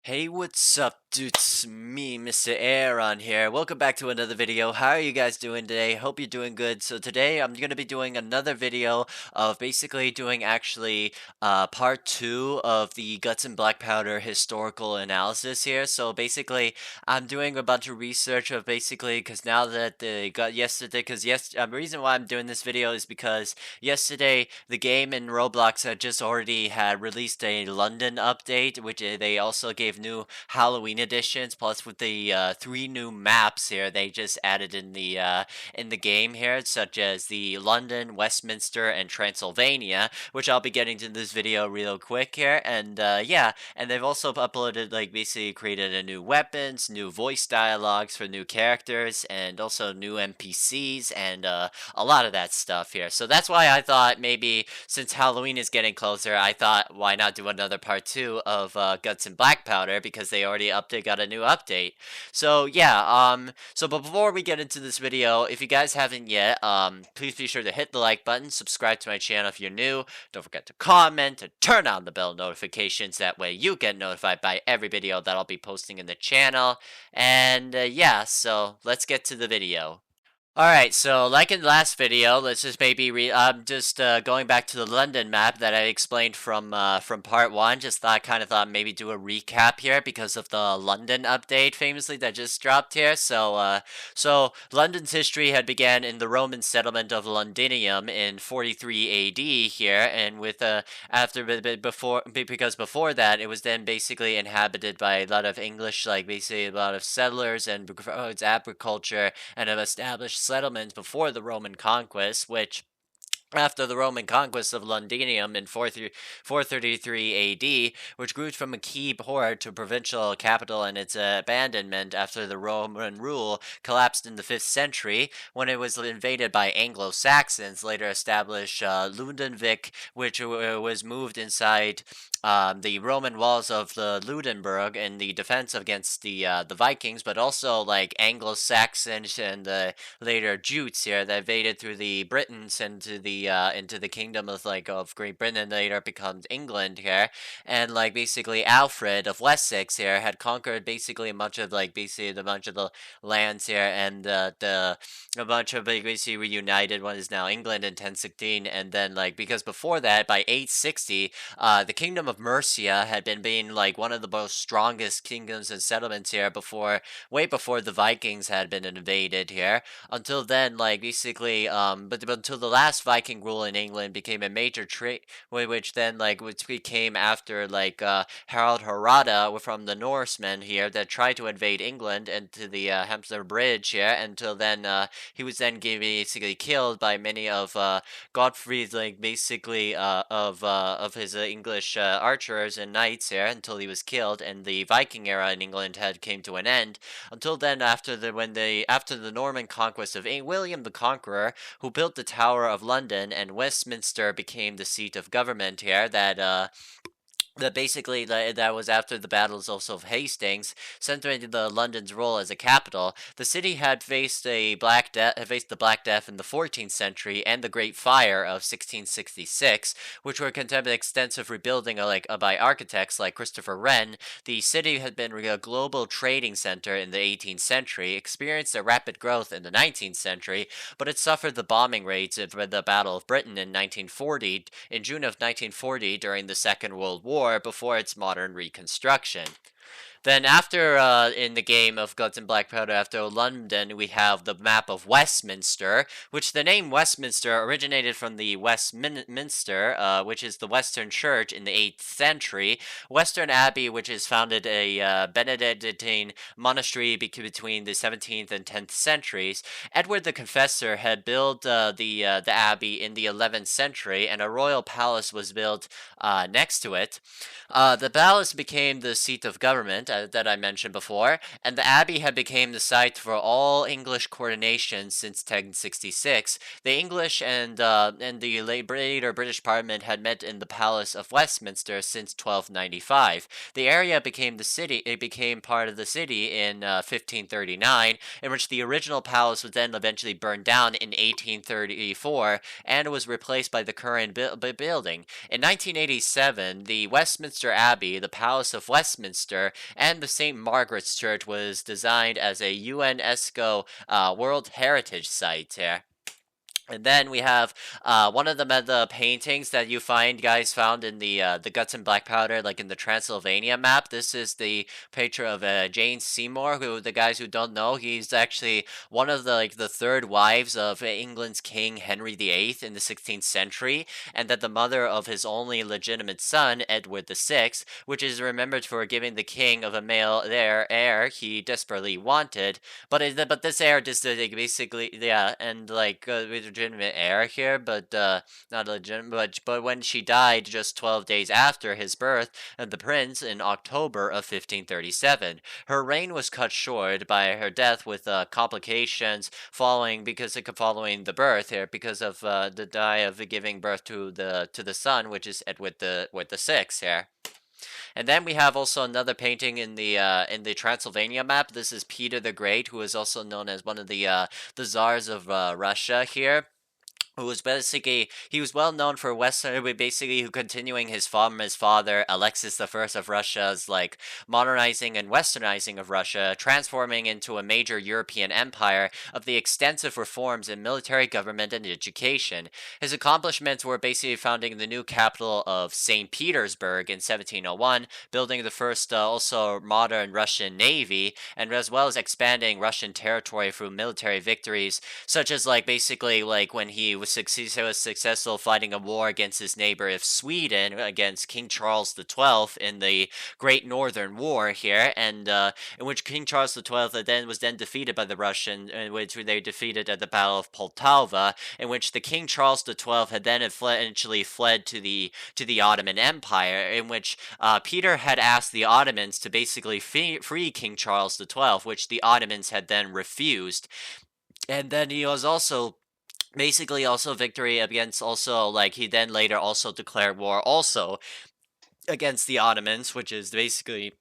Hey, what's up, dudes? Me, Mr. Airon here. Welcome back to another video. How are you guys doing today? Hope you're doing good. So today I'm going to be doing another video of basically doing part 2 of the Guts and Blackpowder historical analysis here. So basically I'm doing a bunch of research of basically because now that they got yesterday, the reason why I'm doing this video is because yesterday the game in Roblox had just already had released a London update, which they also gave new Halloween editions, plus with the three new maps here they just added in the game here, such as the London, Westminster, and Transylvania, which I'll be getting to this video real quick here. And yeah, and they've also uploaded basically created a new weapons, new voice dialogues for new characters, and also new NPCs and a lot of that stuff here. So that's why I thought maybe since Halloween is getting closer, I thought why not do another part 2 of Guts and Blackpowder because they already got a new update. So yeah, but before we get into this video, if you guys haven't yet, please be sure to hit the like button, subscribe to my channel if you're new, don't forget to comment and turn on the bell notifications, that way you get notified by every video that I'll be posting in the channel. And yeah, so let's get to the video. Alright, so like in the last video, let's just I'm just going back to the London map that I explained from part 1. Just kind of thought maybe do a recap here because of the London update famously that just dropped here. So London's history had began in the Roman settlement of Londinium in 43 AD here, and with because before that it was then basically inhabited by a lot of English, like basically a lot of settlers and its agriculture, and have established settlements before the Roman conquest, which after the Roman conquest of Londinium in 433 AD, which grew from a key port to a provincial capital, and its abandonment after the Roman rule collapsed in the 5th century when it was invaded by Anglo-Saxons, later established Lundenvik, which was moved inside the Roman walls of the Ludenburg in the defense against the Vikings, but also like Anglo-Saxons and the later Jutes here that invaded through the Britons into the kingdom of Great Britain, later becomes England here, and like basically Alfred of Wessex here had conquered basically much of the bunch of the lands here, and a bunch of basically reunited what is now England in 1016, and then because before that by 860 the kingdom of Mercia had been being like one of the most strongest kingdoms and settlements here way before the Vikings had been invaded here. Until then, but until the last Viking rule in England became a major trade, which became after Harald Hardrada from the Norsemen here that tried to invade England and to the Hampton Bridge here. Until then, he was then basically killed by many of Godfrey's of his English archers and knights here until he was killed, and the Viking era in England had came to an end. Until then, after the Norman conquest of William the Conqueror, who built the Tower of London, and Westminster became the seat of government here, that was after the battles also of Hastings, centering the London's role as a capital. The city had faced the Black Death in the 14th century and the Great Fire of 1666, which were contemplated extensive rebuilding by architects like Christopher Wren. The city had been a global trading center in the 18th century, experienced a rapid growth in the 19th century, but it suffered the bombing raids of the Battle of Britain in June of 1940 during the Second World War, before its modern reconstruction. Then after, in the game of Guts and Blackpowder, after London, we have the map of Westminster, which the name Westminster originated from the Westminster, which is the Western Church in the 8th century. Western Abbey, which is founded a Benedictine monastery between the 17th and 10th centuries. Edward the Confessor had built the abbey in the 11th century, and a royal palace was built next to it. The palace became the seat of government, that I mentioned before, and the abbey had become the site for all English coronations since 1066. The English and the later British Parliament had met in the Palace of Westminster since 1295. The area became part of the city in 1539, in which the original palace was then eventually burned down in 1834, and was replaced by the current building. In 1987, the Westminster Abbey, the Palace of Westminster, and the St. Margaret's Church was designed as a UNESCO World Heritage Site here. And then we have one of the paintings that you guys found in the Guts and Blackpowder, like in the Transylvania map. This is the picture of Jane Seymour, who the guys who don't know, he's actually one of the third wives of England's King Henry VIII in the 16th century, and that the mother of his only legitimate son, Edward VI, which is remembered for giving the king of a male heir he desperately wanted. But this heir just basically, yeah, and with legitimate heir here, but not legitimate. But when she died just 12 days after his birth, the prince in October of 1537, her reign was cut short by her death with complications following the birth here because of the die of giving birth to the son, which is Edward the Sixth here. And then we have also another painting in the Transylvania map. This is Peter the Great, who is also known as one of the czars of Russia here, who was basically, he was well known for who continuing from his father Alexis the First of Russia's modernizing and westernizing of Russia, transforming into a major European empire of the extensive reforms in military, government, and education. His accomplishments were basically founding the new capital of St. Petersburg in 1701, building the first also modern Russian navy, and as well as expanding Russian territory through military victories, such as when he was successful fighting a war against his neighbor of Sweden, against King Charles XII in the Great Northern War here, and in which King Charles XII was then defeated by the Russians, in which they defeated at the Battle of Poltava, in which the King Charles XII had then eventually fled to the Ottoman Empire, in which Peter had asked the Ottomans to basically free King Charles XII, which the Ottomans had then refused. And then he was also victory against he then later also declared war also against the Ottomans, which is basically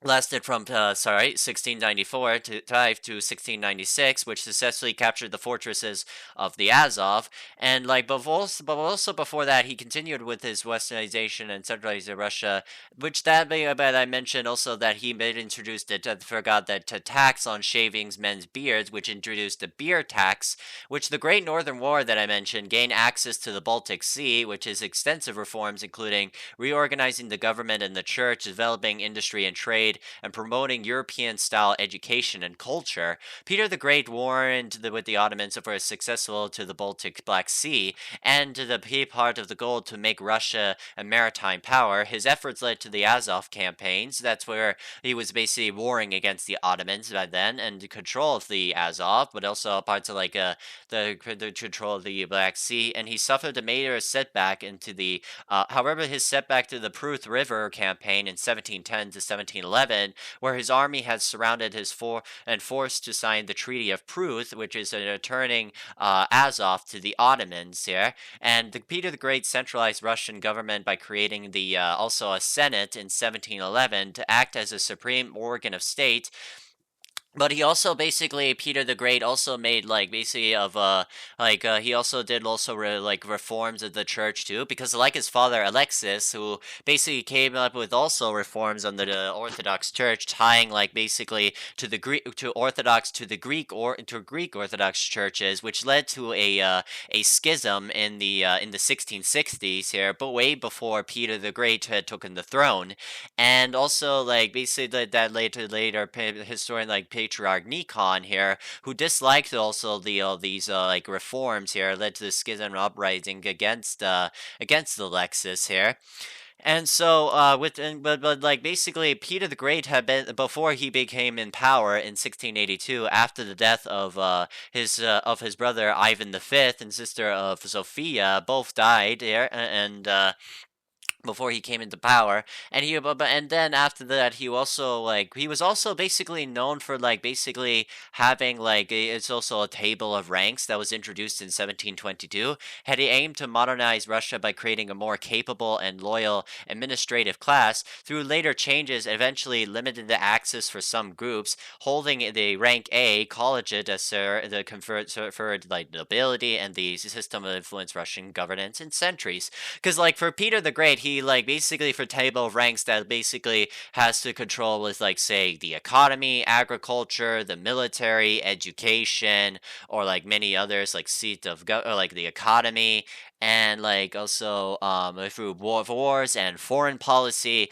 lasted from 1694 to 1696, which successfully captured the fortresses of the Azov. And but also before that, he continued with his westernization and centralization of Russia, but I mentioned also that he introduced it. I forgot that tax on shavings men's beards, which introduced the beer tax, which the Great Northern War that I mentioned gained access to the Baltic Sea, which is extensive reforms including reorganizing the government and the church, developing industry and trade, and promoting European-style education and culture. Peter the Great warned with the Ottomans were successful to the Baltic Black Sea, and to the part of the goal to make Russia a maritime power. His efforts led to the Azov campaigns. That's where he was basically warring against the Ottomans by then, and control of the Azov, but also parts of the control of the Black Sea. And he suffered a major setback however, his setback to the Pruth River campaign in 1710 to 1711, where his army had surrounded and forced to sign the Treaty of Pruth, which is returning Azov to the Ottomans here. And Peter the Great centralized Russian government by creating also a Senate in 1711 to act as a supreme organ of state. But he also Peter the Great also made he also did reforms of the church too, because like his father Alexis, who basically came up with also reforms under the Orthodox Church, tying to the Greek Orthodox churches, which led to a schism in the 1660s here, but way before Peter the Great had taken the throne. And also that later historian Patriarch Nikon here, who disliked also these reforms here, led to the schism uprising against Alexis here. And so, Peter the Great had been, before he became in power in 1682, after the death of his brother Ivan V and sister of Sophia, both died here, and before he came into power. And then after that, he was also basically known for having it's also a table of ranks that was introduced in 1722. Had he aimed to modernize Russia by creating a more capable and loyal administrative class. Through later changes, eventually limited the access for some groups, holding the rank A, collegiate as the conferred nobility and the system of influence Russian governance in centuries. Because for Peter the Great, he he like basically for table of ranks that basically has to control with like say the economy, agriculture, the military, education, or like many others like seat of or like the economy, and like also through wars and foreign policy.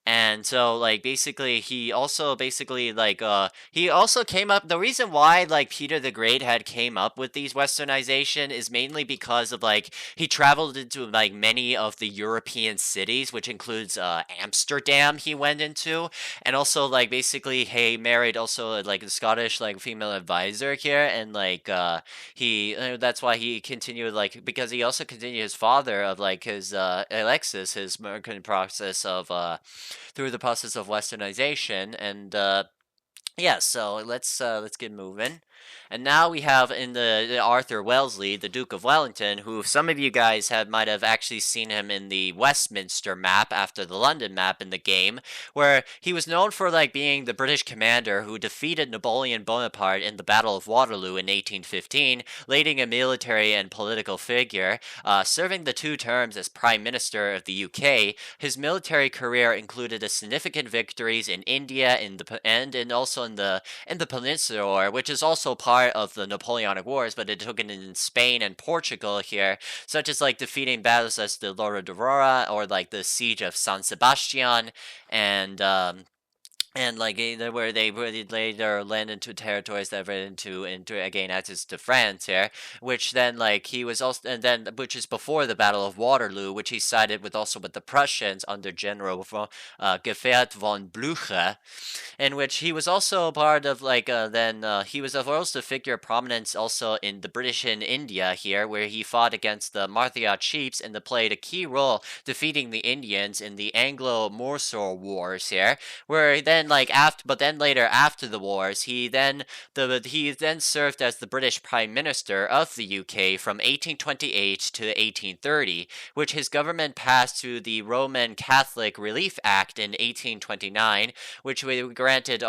And so like basically he also basically like he also came up, the reason why like Peter the Great had came up with these westernization is mainly because of like he traveled into like many of the European cities, which includes Amsterdam he went into, and also like basically he married also like a Scottish like female advisor here, and like he that's why he continued like because he also continued his father of like his Alexis his American process of through the process of westernization. And yeah, so let's get moving. And now we have in the Arthur Wellesley, the Duke of Wellington, who some of you guys might have actually seen him in the Westminster map after the London map in the game, where he was known for like being the British commander who defeated Napoleon Bonaparte in the Battle of Waterloo in 1815, leading a military and political figure, serving the 2 terms as Prime Minister of the UK. His military career included a significant victories in India and also in the Peninsula War, which is also part of the Napoleonic Wars, but it took it in Spain and Portugal here, such as like defeating battles as the Lora de Rora or like the Siege of San Sebastian, and like where they later land into territories that went into again access to France here, which then like he was also, and then which is before the Battle of Waterloo, which he sided with also with the Prussians under General Gefert von Blücher, in which he was also part of like then he was also a figure of prominence also in the British in India here, where he fought against the Marthia chiefs and played a key role defeating the Indians in the Anglo-Mysore Wars here, where then like after but then later after the wars he then served as the British Prime Minister of the UK from 1828 to 1830, which his government passed through the Roman Catholic Relief Act in 1829, which we granted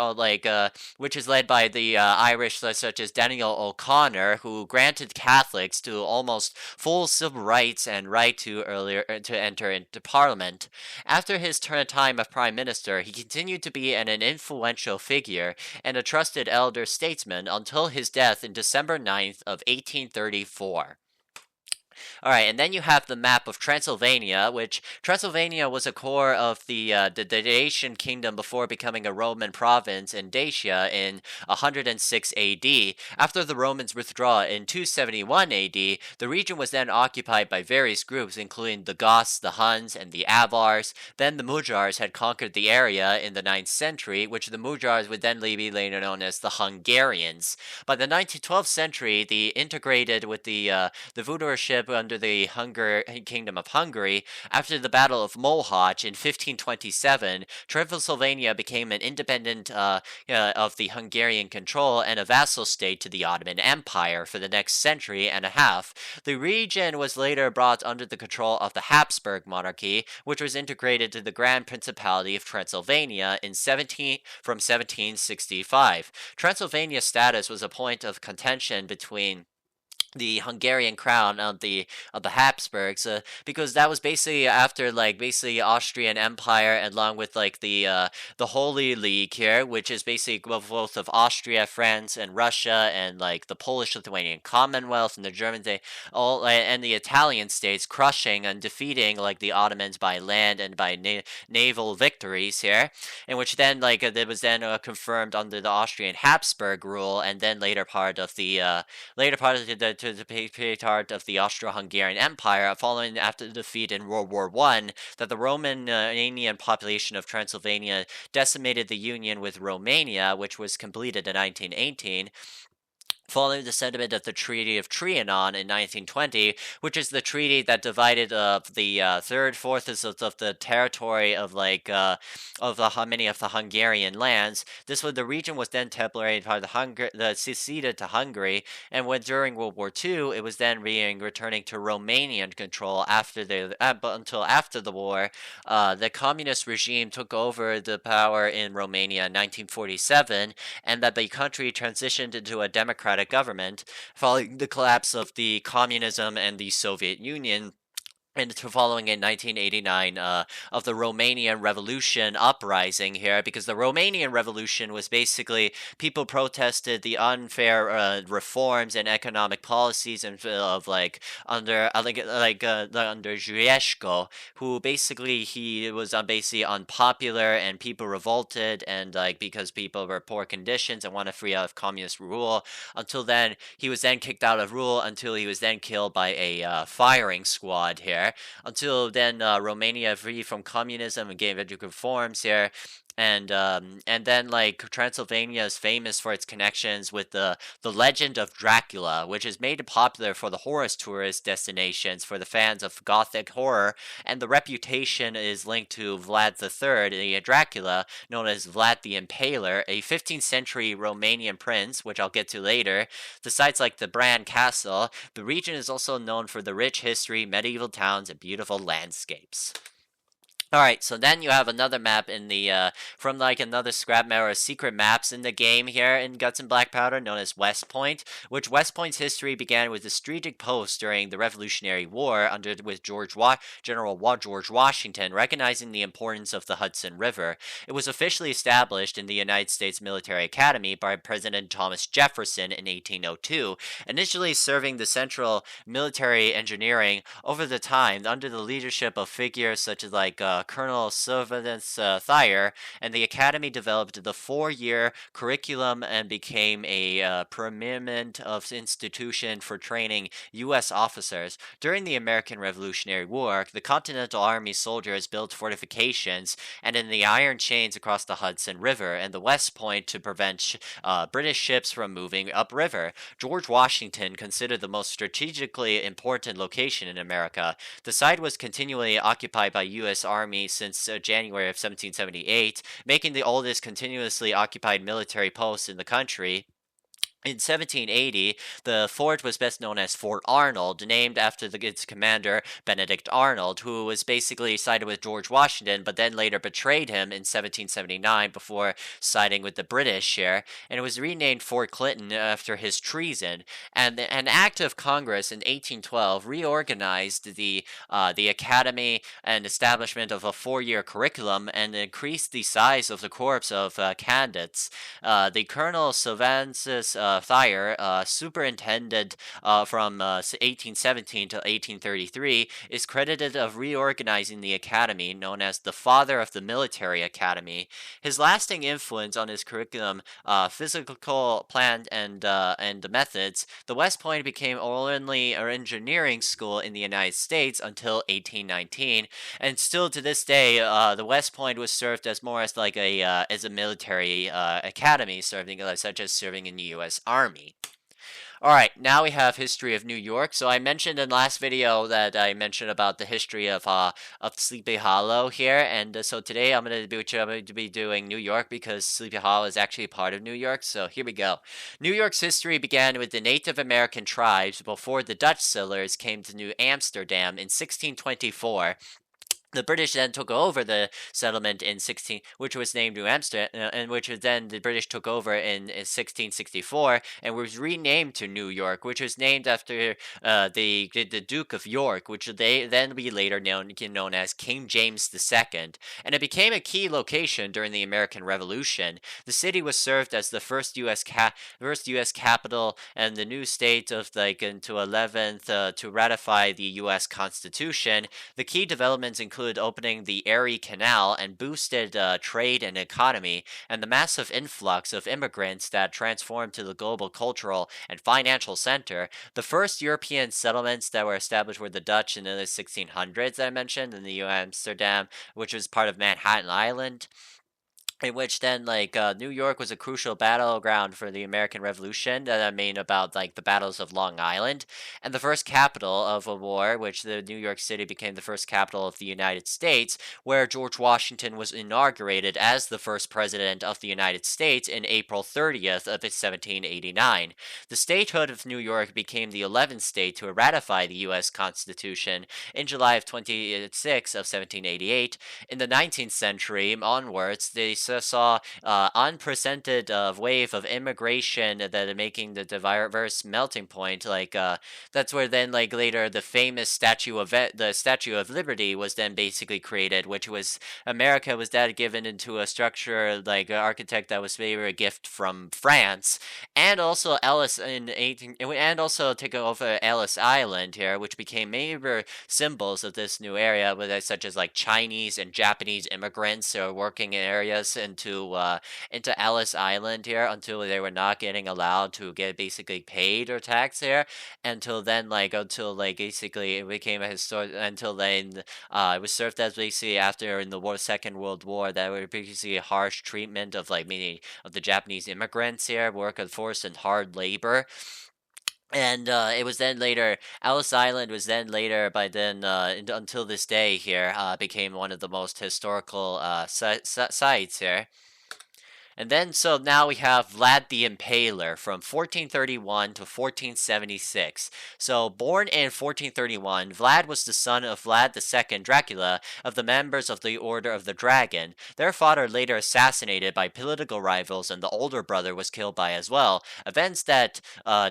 which is led by the Irish such as Daniel O'Connor, who granted Catholics to almost full civil rights and right to enter into Parliament. After his time of Prime Minister, he continued to be an influential figure and a trusted elder statesman until his death in December 9th of 1834. Alright, and then you have the map of Transylvania, which Transylvania was a core of the Dacian kingdom before becoming a Roman province in Dacia in 106 AD. After the Romans withdraw in 271 AD, the region was then occupied by various groups, including the Goths, the Huns, and the Avars. Then the Magyars had conquered the area in the 9th century, which the Magyars would then be later known as the Hungarians. By the 12th century, the integrated with the rulership under the Kingdom of Hungary. After the Battle of Mohács in 1527, Transylvania became an independent of the Hungarian control and a vassal state to the Ottoman Empire for the next century and a half. The region was later brought under the control of the Habsburg monarchy, which was integrated to the Grand Principality of Transylvania from 1765. Transylvania's status was a point of contention between the Hungarian crown of the Habsburgs, because that was basically after like basically Austrian Empire, along with like the Holy League here, which is basically both of Austria, France, and Russia, and like the Polish-Lithuanian Commonwealth and the German all and the Italian states crushing and defeating like the Ottomans by land and by naval victories here, in which then like it was then confirmed under the Austrian Habsburg rule, and then later part of the part of the Austro-Hungarian Empire, following after the defeat in World War I, that the Romanian population of Transylvania decimated the union with Romania, which was completed in 1918. Following the settlement of the Treaty of Trianon in 1920, which is the treaty that divided the third-fourths of the territory of like many of the Hungarian lands. The region was then temporarily part of seceded to Hungary, and when during World War II, it was then returning to Romanian control until after the war. The communist regime took over the power in Romania in 1947, and that the country transitioned into a democratic government following the collapse of the communism and the Soviet Union. and to following in 1989 of the Romanian Revolution uprising here, because the Romanian Revolution was basically people protested the unfair reforms and economic policies and of like under Juliesco, who basically he was basically unpopular and people revolted and like because people were poor conditions and wanted free out of communist rule. Until then, he was then kicked out of rule until he was then killed by a firing squad here. Until then, Romania free from communism and gave educative reforms here. And then like Transylvania is famous for its connections with the legend of Dracula, which is made popular for the horror tourist destinations for the fans of gothic horror, and the reputation is linked to Vlad III, the Dracula, known as Vlad the Impaler, a 15th century Romanian prince, which I'll get to later. The sites like the Bran Castle, the region is also known for the rich history, medieval towns, and beautiful landscapes. Alright, so then you have another map in the, from like another scrap map or secret maps in the game here in Guts and Blackpowder known as West Point, which West Point's history began with a strategic post during the Revolutionary War with General George Washington, recognizing the importance of the Hudson River. It was officially established in the United States Military Academy by President Thomas Jefferson in 1802, initially serving the central military engineering over the time under the leadership of figures such as like Colonel Sylvanus Thayer, and the Academy developed the four-year curriculum and became a preeminent of institution for training U.S. officers. During the American Revolutionary War, the Continental Army soldiers built fortifications and in the iron chains across the Hudson River and the West Point to prevent British ships from moving upriver. George Washington considered the most strategically important location in America. The site was continually occupied by U.S. Army since January of 1778, making the oldest continuously occupied military post in the country. In 1780, the fort was best known as Fort Arnold, named after its commander, Benedict Arnold, who was basically sided with George Washington, but then later betrayed him in 1779 before siding with the British here, and it was renamed Fort Clinton after his treason. And an act of Congress in 1812 reorganized the academy and establishment of a four-year curriculum and increased the size of the corps of candidates. The Colonel Sylvanus Thayer, superintendent from 1817 to 1833, is credited of reorganizing the academy, known as the Father of the Military Academy. His lasting influence on his curriculum, physical plan, and methods, the West Point became only an engineering school in the United States until 1819, and still to this day, the West Point was served as more as like as a military academy, such as serving in the U.S. Army. Alright, now we have history of New York. So I mentioned in last video that I mentioned about the history of Sleepy Hollow here, and so today I'm going to be doing New York because Sleepy Hollow is actually part of New York. So here we go. New York's history began with the Native American tribes before the Dutch settlers came to New Amsterdam in 1624. The British then took over the settlement in which was named New Amsterdam, and which was then the British took over in 1664, and was renamed to New York, which was named after the Duke of York, which they then be later known as King James II, and it became a key location during the American Revolution. The city was served as the first U.S. capital and the new state of like into 11th to ratify the U.S. Constitution. The key developments include opening the Erie Canal and boosted trade and economy, and the massive influx of immigrants that transformed to the global cultural and financial center. The first European settlements that were established were the Dutch in the 1600s that I mentioned, in the New Amsterdam, which was part of Manhattan Island, in which then like New York was a crucial battleground for the American Revolution. That I mean about like the battles of Long Island, and the first capital of a war, which the New York City became the first capital of the United States, where George Washington was inaugurated as the first president of the United States in April 30th of 1789. The statehood of New York became the 11th state to ratify the U.S. Constitution in July of 26 of 1788. In the 19th century onwards, the saw unprecedented wave of immigration that are making the diverse melting point. That's where then later the famous the Statue of Liberty was then basically created, which was America was then given into a structure architect that was maybe a gift from France, and also Ellis in 18, and also taking over Ellis Island here, which became major symbols of this new area, such as Chinese and Japanese immigrants who are working in areas into Ellis Island here until they were not getting allowed to get basically paid or taxed here until basically it became a historic until then it was served as basically after in the Second World War that were basically a harsh treatment of meaning of the Japanese immigrants here, work of force and hard labor. And it was then later, Ellis Island was then later, by then, until this day here, became one of the most historical sites here. And then, so now we have Vlad the Impaler from 1431 to 1476. So, born in 1431, Vlad was the son of Vlad II Dracula of the members of the Order of the Dragon. Their father later assassinated by political rivals, and the older brother was killed by as well. Events that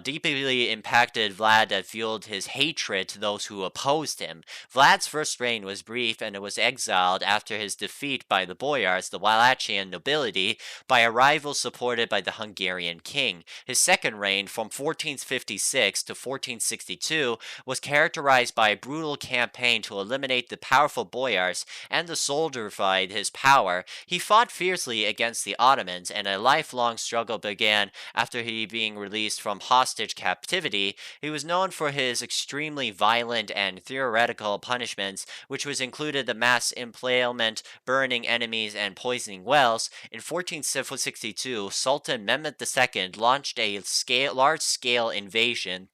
deeply impacted Vlad that fueled his hatred to those who opposed him. Vlad's first reign was brief, and it was exiled after his defeat by the boyars, the Wallachian nobility, by a rival supported by the Hungarian king. His second reign, from 1456 to 1462, was characterized by a brutal campaign to eliminate the powerful boyars and to solidify his power. He fought fiercely against the Ottomans, and a lifelong struggle began after he being released from hostage captivity. He was known for his extremely violent and theoretical punishments, which was included the mass impalement, burning enemies, and poisoning wells. In 1462, Sultan Mehmed II launched a large-scale invasion,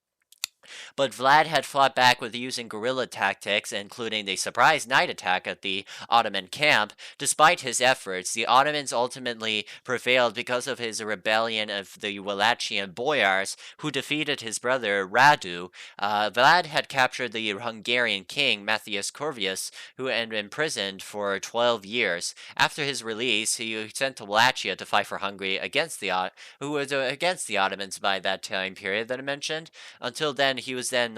but Vlad had fought back with using guerrilla tactics, including the surprise night attack at the Ottoman camp. Despite his efforts, the Ottomans ultimately prevailed because of his rebellion of the Wallachian boyars, who defeated his brother Radu. Vlad had captured the Hungarian king Matthias Corvinus, who had been imprisoned for 12 years. After his release, he sent to Wallachia to fight for Hungary against who was against the Ottomans by that time period that I mentioned. Until then, he was then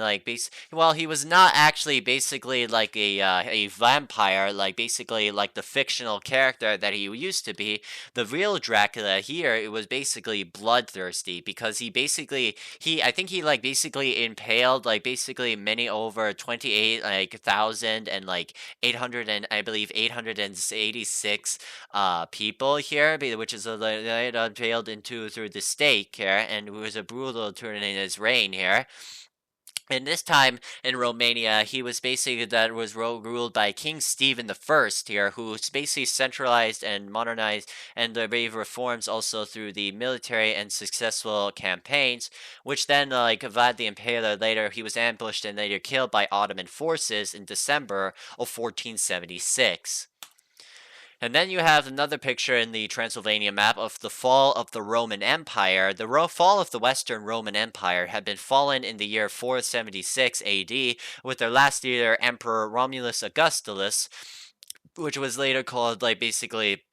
he was not actually basically a vampire, basically the fictional character that he used to be. The real Dracula here, it was basically bloodthirsty, because I think he basically impaled basically many over 28,000 and 800 and I believe 886 people here, which is impaled into through the stake here, and it was a brutal turn in his reign here. And this time in Romania, he was basically ruled by King Stephen I here, who basically centralized and modernized and made reforms also through the military and successful campaigns, which then, Vlad the Impaler, later he was ambushed and later killed by Ottoman forces in December of 1476. And then you have another picture in the Transylvania map of the fall of the Roman Empire. The fall of the Western Roman Empire had been fallen in the year 476 AD, with their last leader, Emperor Romulus Augustulus, which was later called basically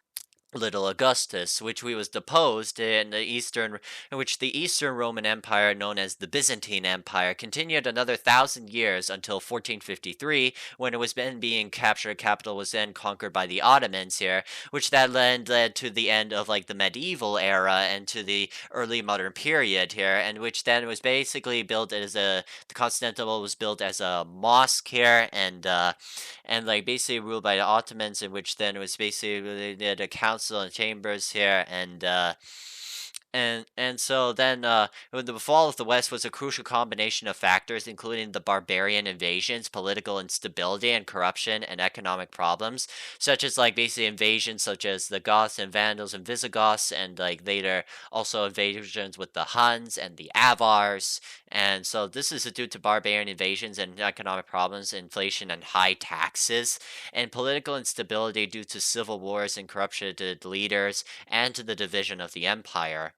Little Augustus, which was deposed in which the Eastern Roman Empire, known as the Byzantine Empire, continued another 1,000 years until 1453, when it was then being captured. Capital was then conquered by the Ottomans here, which that led to the end of the medieval era and to the early modern period here, and which then was basically built as the Constantinople was built as a mosque here, and basically ruled by the Ottomans, in which then was basically the council and chambers here, and so then the fall of the West was a crucial combination of factors, including the barbarian invasions, political instability and corruption, and economic problems, such as basically invasions such as the Goths and Vandals and Visigoths, and later also invasions with the Huns and the Avars. And so this is due to barbarian invasions and economic problems, inflation and high taxes, and political instability due to civil wars and corruption to leaders, and to the division of the empire.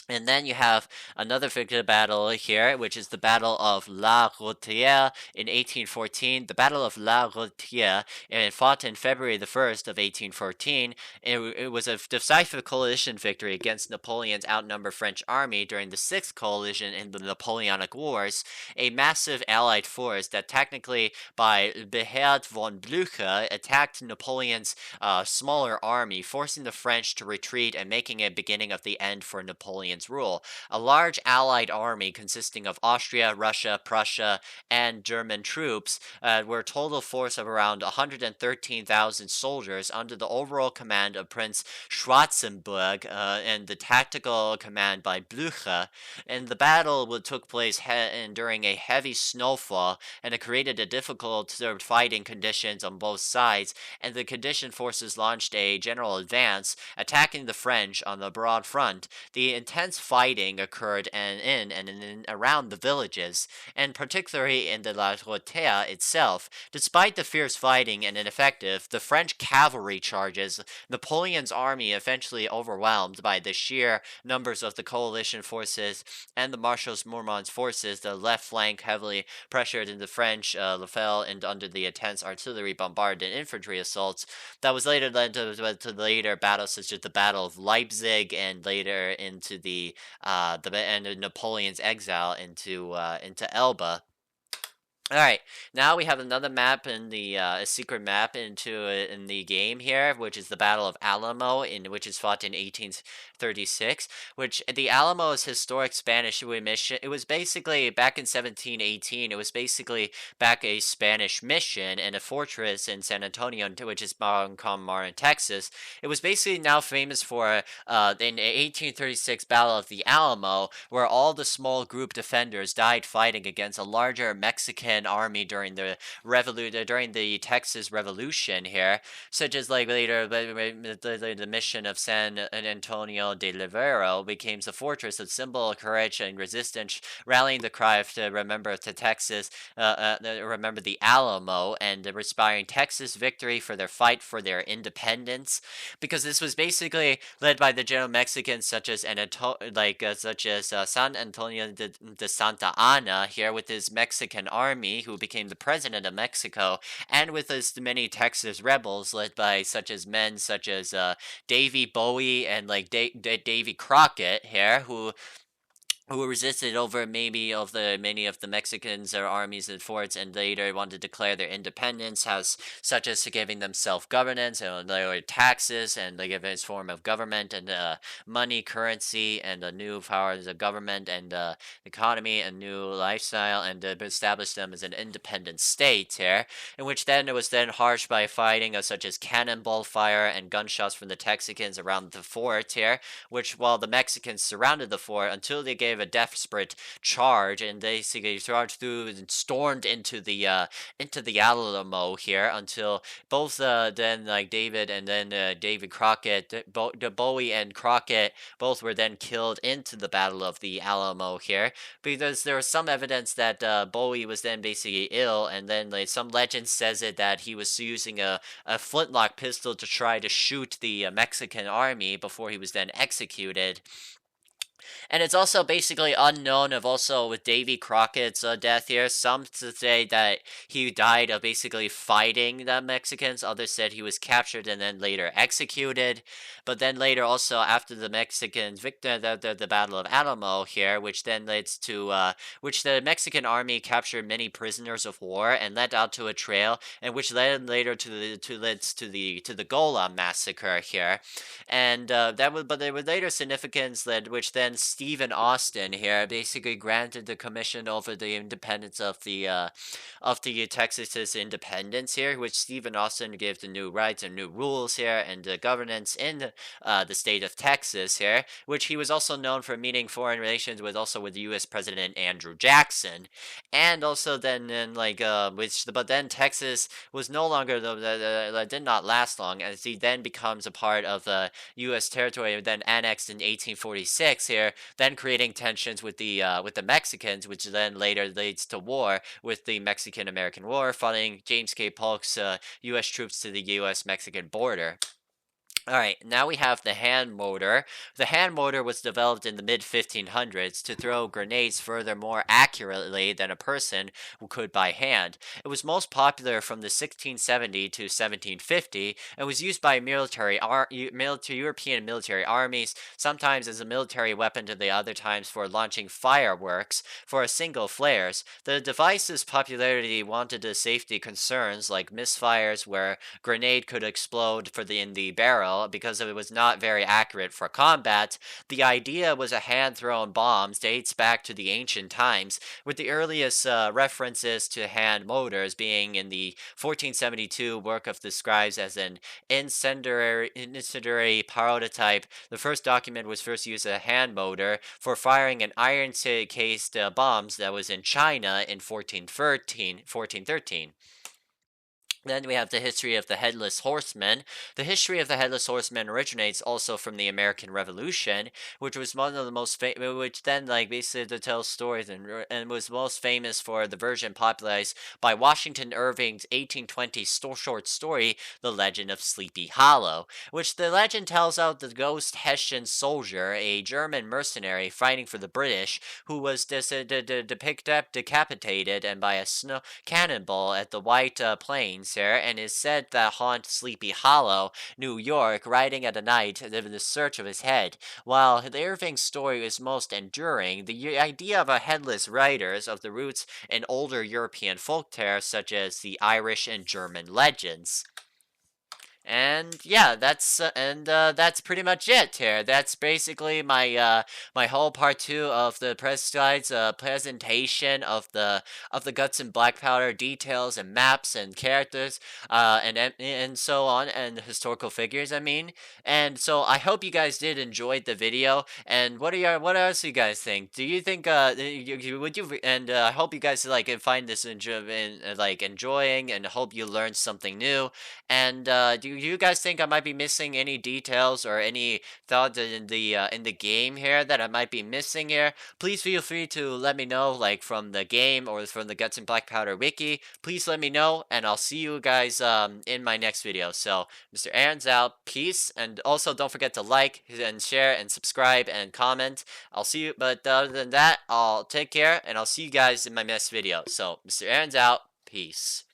And then you have another victory battle here, which is the Battle of La Routière in 1814. The Battle of La Routière, fought in February the 1st of 1814. It was a decisive coalition victory against Napoleon's outnumbered French army during the Sixth Coalition in the Napoleonic Wars, a massive Allied force that technically, by Beheert von Blücher, attacked Napoleon's smaller army, forcing the French to retreat and making a beginning of the end for Napoleon's rule. A large Allied army consisting of Austria, Russia, Prussia, and German troops were a total force of around 113,000 soldiers under the overall command of Prince Schwarzenberg and the tactical command by Blücher. And the battle took place during a heavy snowfall, and it created a difficult fighting conditions on both sides, and the condition forces launched a general advance, attacking the French on the broad front. The intense fighting occurred in and around the villages, and particularly in the La Rotea itself. Despite the fierce fighting and ineffective, the French cavalry charges, Napoleon's army eventually overwhelmed by the sheer numbers of the coalition forces and the Marshal's Mourmand's forces. The left flank heavily pressured in the French fell and under the intense artillery bombardment and infantry assaults that was later led to later battles such as the Battle of Leipzig and later into the end of Napoleon's exile into Elba. All right, now we have another map in the a secret map in the game here, which is the Battle of Alamo, which is fought in 1836. Which the Alamo is historic Spanish mission. It was basically back in 1718. It was basically back a Spanish mission and a fortress in San Antonio, which is modern Texas. It was basically now famous for in 1836 Battle of the Alamo, where all the small group defenders died fighting against a larger Mexican army during the Texas Revolution here, such as like later the mission of San Antonio de Rivero became the fortress of symbol of courage and resistance, rallying the cry to remember the Alamo and inspiring Texas victory for their fight for their independence, because this was basically led by the general Mexicans such as San Antonio de Santa Anna here with his Mexican army, who became the president of Mexico, and with his many Texas rebels led by men such as Davy Bowie and like Davy Crockett here, who resisted over many of the Mexicans or armies and forts, and later wanted to declare their independence, such as giving them self-governance and lower taxes and like a form of government and money, currency, and a new power as a government and economy and new lifestyle, and established them as an independent state here, in which then it was then harsh by fighting such as cannonball fire and gunshots from the Texicans around the fort here, which while the Mexicans surrounded the fort until they gave a desperate charge and basically charged through and stormed into the Alamo here until both then like David and then David Crockett, Bowie and Crockett both were then killed into the Battle of the Alamo here, because there was some evidence that Bowie was then basically ill, and then like some legend says it that he was using a flintlock pistol to try to shoot the Mexican army before he was then executed. And it's also basically unknown of also with Davy Crockett's death here. Some say that he died of basically fighting the Mexicans. Others said he was captured and then later executed. But then later also after the Mexicans victor the Battle of Alamo here, which then leads to which the Mexican army captured many prisoners of war and led out to a trail, and which led later to the Gola massacre here. And but there was later significance that which then Stephen Austin here basically granted the commission over the independence of the Texas's independence here, which Stephen Austin gave the new rights and new rules here and governance in the state of Texas here, which he was also known for meeting foreign relations with the U.S. President Andrew Jackson, and also then but then Texas was no longer did not last long, as he then becomes a part of the U.S. territory, then annexed in 1846 here, then creating tensions with the Mexicans, which then later leads to war with the Mexican-American War, following James K. Polk's U.S. troops to the U.S.-Mexican border. All right, now we have the hand motor. The hand motor was developed in the mid 1500s to throw grenades further more accurately than a person could by hand. It was most popular from the 1670 to 1750 and was used by European military armies, sometimes as a military weapon and the other times for launching fireworks for a single flares. The device's popularity wanted to safety concerns like misfires where grenade could explode in the barrel because it was not very accurate for combat. The idea was a hand thrown bombs dates back to the ancient times, with the earliest references to hand motors being in the 1472 work of the scribes as an incendiary prototype. The first document was first used a hand motor for firing an iron cased bombs that was in China in 1413. Then we have the history of the Headless Horseman. The history of the Headless Horseman originates also from the American Revolution, which was one of the which then like basically to tell stories and was most famous for the version popularized by Washington Irving's 1820 short story, The Legend of Sleepy Hollow, which the legend tells out the ghost Hessian soldier, a German mercenary fighting for the British, who was decapitated and by a snow cannonball at the White Plains there, and is said that haunt Sleepy Hollow, New York, riding at a night in the search of his head. While the Irving story is most enduring, the idea of a headless rider is of the roots in older European folk tales such as the Irish and German legends. And yeah, that's pretty much it here. That's basically my whole part two of the press slides presentation of the Guts and Blackpowder details and maps and characters and so on and historical figures. I mean, and so I hope you guys did enjoy the video. And what else do you guys think? Do you think would you and I hope you guys like find this enjoying and hope you learned something new. And do you guys think I might be missing any details or any thoughts in the game here that I might be missing here? Please feel free to let me know, like from the game or from the Guts and Black Powder wiki. Please let me know, and I'll see you guys in my next video. So, Mr. Aaron's out. Peace, and also don't forget to like and share and subscribe and comment. I'll see you. But other than that, I'll take care, and I'll see you guys in my next video. So, Mr. Aaron's out. Peace.